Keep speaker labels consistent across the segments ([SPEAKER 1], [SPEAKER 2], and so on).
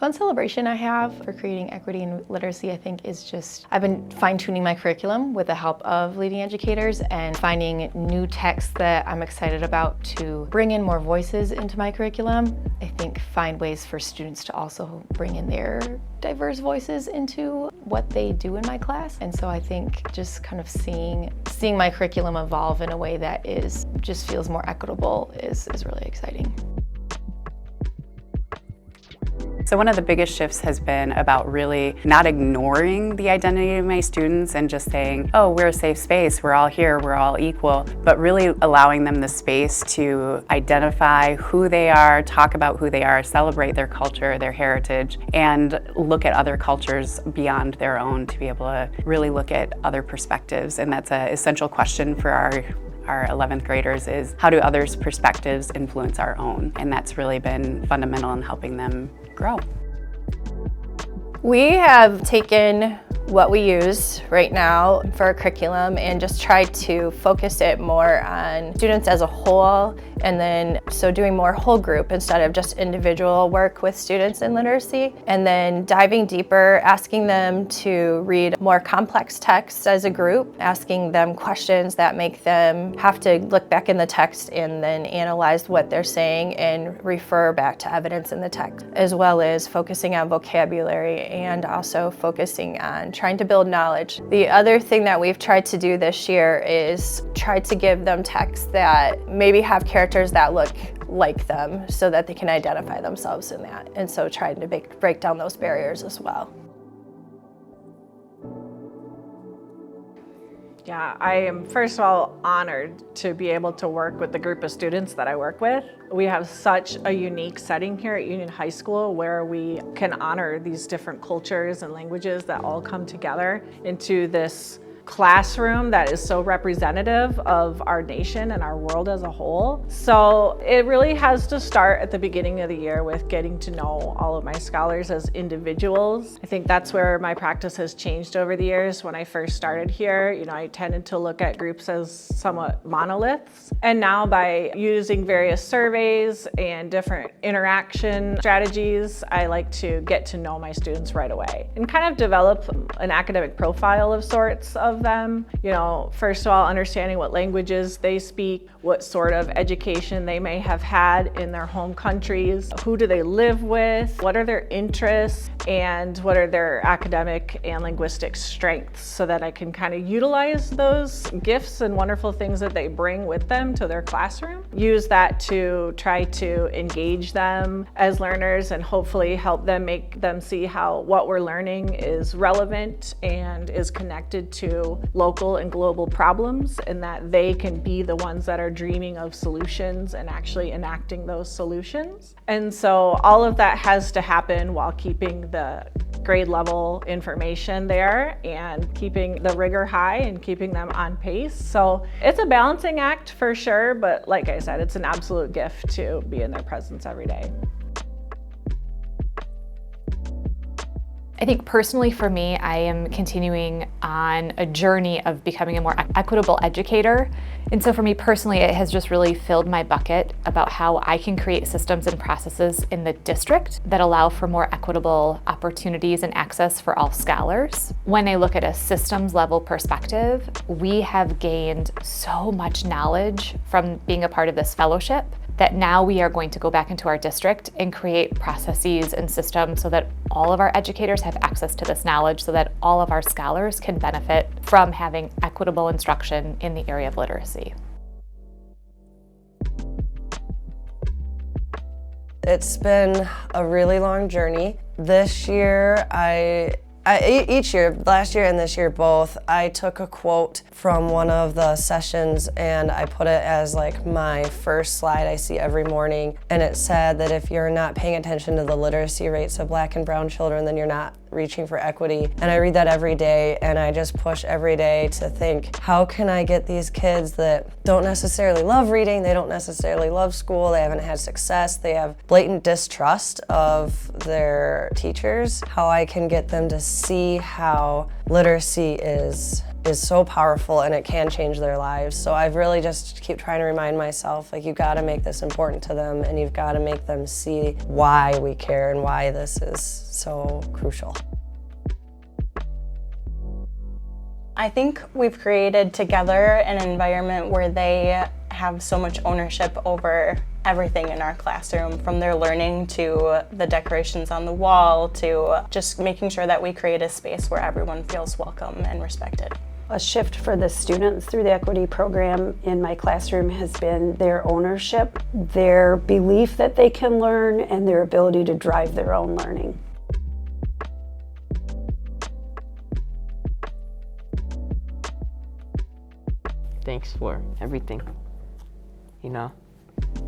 [SPEAKER 1] Fun celebration I have for creating equity and literacy, I think, is just, I've been fine-tuning my curriculum with the help of leading educators and finding new texts that I'm excited about to bring in more voices into my curriculum. I think find ways for students to also bring in their diverse voices into what they do in my class. And so I think just kind of seeing my curriculum evolve in a way that just feels more equitable is really exciting.
[SPEAKER 2] So one of the biggest shifts has been about really not ignoring the identity of my students and just saying, oh, we're a safe space, we're all here, we're all equal, but really allowing them the space to identify who they are, talk about who they are, celebrate their culture, their heritage, and look at other cultures beyond their own to be able to really look at other perspectives. And that's an essential question for our 11th graders is, how do others' perspectives influence our own? And that's really been fundamental in helping them grow.
[SPEAKER 1] We have taken what we use right now for our curriculum and just tried to focus it more on students as a whole, and then so doing more whole group instead of just individual work with students in literacy, and then diving deeper, asking them to read more complex texts as a group, asking them questions that make them have to look back in the text and then analyze what they're saying and refer back to evidence in the text, as well as focusing on vocabulary and also focusing on trying to build knowledge. The other thing that we've tried to do this year is try to give them texts that maybe have characters that look like them so that they can identify themselves in that. And so trying to break down those barriers as well.
[SPEAKER 3] Yeah, I am first of all honored to be able to work with the group of students that I work with. We have such a unique setting here at Union High School where we can honor these different cultures and languages that all come together into this classroom that is so representative of our nation and our world as a whole. So it really has to start at the beginning of the year with getting to know all of my scholars as individuals. I think that's where my practice has changed over the years. When I first started here, I tended to look at groups as somewhat monoliths. And now by using various surveys and different interaction strategies, I like to get to know my students right away and kind of develop an academic profile of sorts of them. First of all, understanding what languages they speak, what sort of education they may have had in their home countries, who do they live with, what are their interests, and what are their academic and linguistic strengths, so that I can kind of utilize those gifts and wonderful things that they bring with them to their classroom. Use that to try to engage them as learners and hopefully help them, make them see how what we're learning is relevant and is connected to local and global problems, and that they can be the ones that are dreaming of solutions and actually enacting those solutions. And so all of that has to happen while keeping the grade level information there and keeping the rigor high and keeping them on pace. So it's a balancing act for sure, but like I said, it's an absolute gift to be in their presence every day.
[SPEAKER 4] I think personally for me, I am continuing on a journey of becoming a more equitable educator. And so for me personally, it has just really filled my bucket about how I can create systems and processes in the district that allow for more equitable opportunities and access for all scholars. When I look at a systems level perspective, we have gained so much knowledge from being a part of this fellowship that now we are going to go back into our district and create processes and systems so that all of our educators have access to this knowledge, so that all of our scholars can benefit from having equitable instruction in the area of literacy.
[SPEAKER 5] It's been a really long journey. This year, each year, last year and this year both, I took a quote from one of the sessions and I put it as like my first slide I see every morning. And it said that if you're not paying attention to the literacy rates of Black and brown children, then you're not reaching for equity. And I read that every day, and I just push every day to think, how can I get these kids that don't necessarily love reading, they don't necessarily love school, they haven't had success, they have blatant distrust of their teachers, how I can get them to see how literacy is is so powerful and it can change their lives. So I've really just keep trying to remind myself, like, you've got to make this important to them and you've got to make them see why we care and why this is so crucial.
[SPEAKER 6] I think we've created together an environment where they have so much ownership over everything in our classroom, from their learning to the decorations on the wall to just making sure that we create a space where everyone feels welcome and respected.
[SPEAKER 7] A shift for the students through the equity program in my classroom has been their ownership, their belief that they can learn, and their ability to drive their own learning.
[SPEAKER 8] Thanks for everything. You know,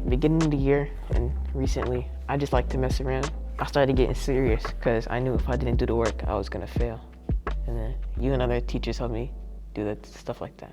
[SPEAKER 8] beginning of the year and recently, I just like to mess around. I started getting serious because I knew if I didn't do the work, I was gonna fail. And then you and other teachers helped me do that stuff like that.